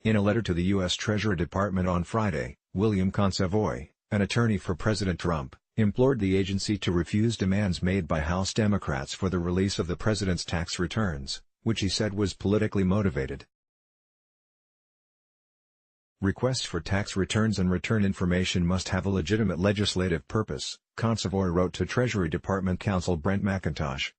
In a letter to the U.S. Treasury Department on Friday, William Consovoy, an attorney for President Trump, implored the agency to refuse demands made by House Democrats for the release of the president's tax returns, which he said was politically motivated. Requests for tax returns and return information must have a legitimate legislative purpose, Consovoy wrote to Treasury Department counsel Brent McIntosh.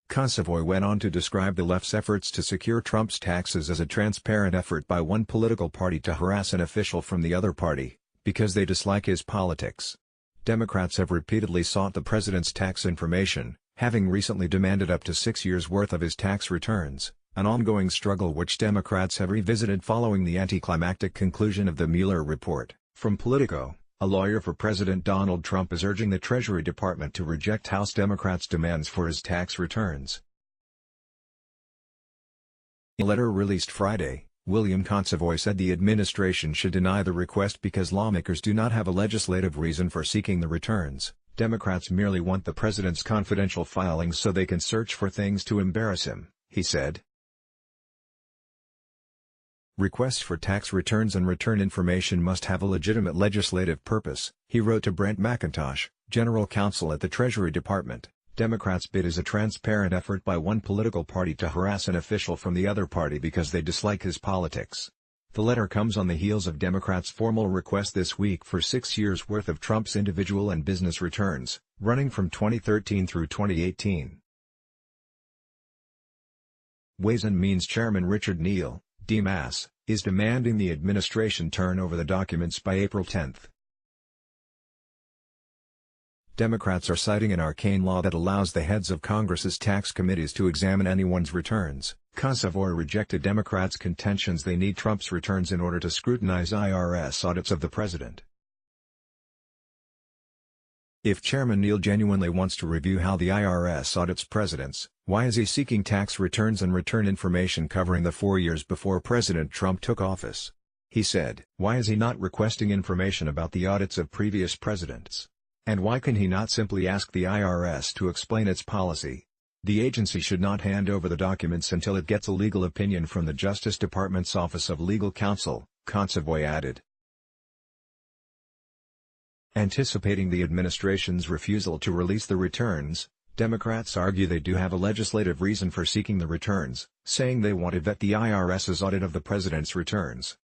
Consovoy went on to describe the left's efforts to secure Trump's taxes as a transparent effort by one political party to harass an official from the other party, because they dislike his politics. Democrats have repeatedly sought the president's tax information, having recently demanded up to 6 years' worth of his tax returns, an ongoing struggle which Democrats have revisited following the anticlimactic conclusion of the Mueller report. From Politico, a lawyer for President Donald Trump is urging the Treasury Department to reject House Democrats' demands for his tax returns. In a letter released Friday, William Consovoy said the administration should deny the request because lawmakers do not have a legislative reason for seeking the returns. Democrats merely want the president's confidential filings so they can search for things to embarrass him, he said. Requests for tax returns and return information must have a legitimate legislative purpose, he wrote to Brent McIntosh, general counsel at the Treasury Department. Democrats' bid is a transparent effort by one political party to harass an official from the other party because they dislike his politics. The letter comes on the heels of Democrats' formal request this week for 6 years' worth of Trump's individual and business returns, running from 2013 through 2018. Ways and Means Chairman Richard Neal, Dems, is demanding the administration turn over the documents by April 10. Democrats are citing an arcane law that allows the heads of Congress's tax committees to examine anyone's returns. Consovoy rejected Democrats' contentions they need Trump's returns in order to scrutinize IRS audits of the president. If Chairman Neal genuinely wants to review how the IRS audits presidents, why is he seeking tax returns and return information covering the 4 years before President Trump took office? He said, why is he not requesting information about the audits of previous presidents? And why can he not simply ask the IRS to explain its policy? The agency should not hand over the documents until it gets a legal opinion from the Justice Department's Office of Legal Counsel, Consovoy added. Anticipating the administration's refusal to release the returns, Democrats argue they do have a legislative reason for seeking the returns, saying they want to vet the IRS's audit of the president's returns.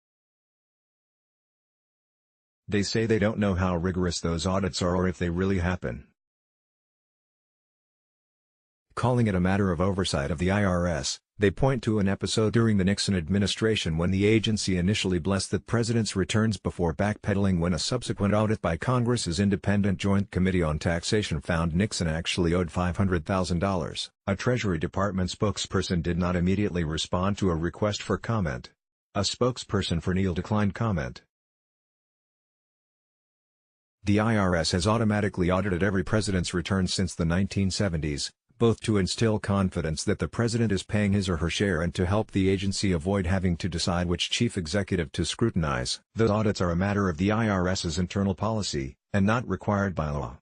They say they don't know how rigorous those audits are or if they really happen. Calling it a matter of oversight of the IRS, they point to an episode during the Nixon administration when the agency initially blessed the president's returns before backpedaling when a subsequent audit by Congress's Independent Joint Committee on Taxation found Nixon actually owed $500,000. A Treasury Department spokesperson did not immediately respond to a request for comment. A spokesperson for Neal declined comment. The IRS has automatically audited every president's return since the 1970s, both to instill confidence that the president is paying his or her share and to help the agency avoid having to decide which chief executive to scrutinize. The audits are a matter of the IRS's internal policy, and not required by law.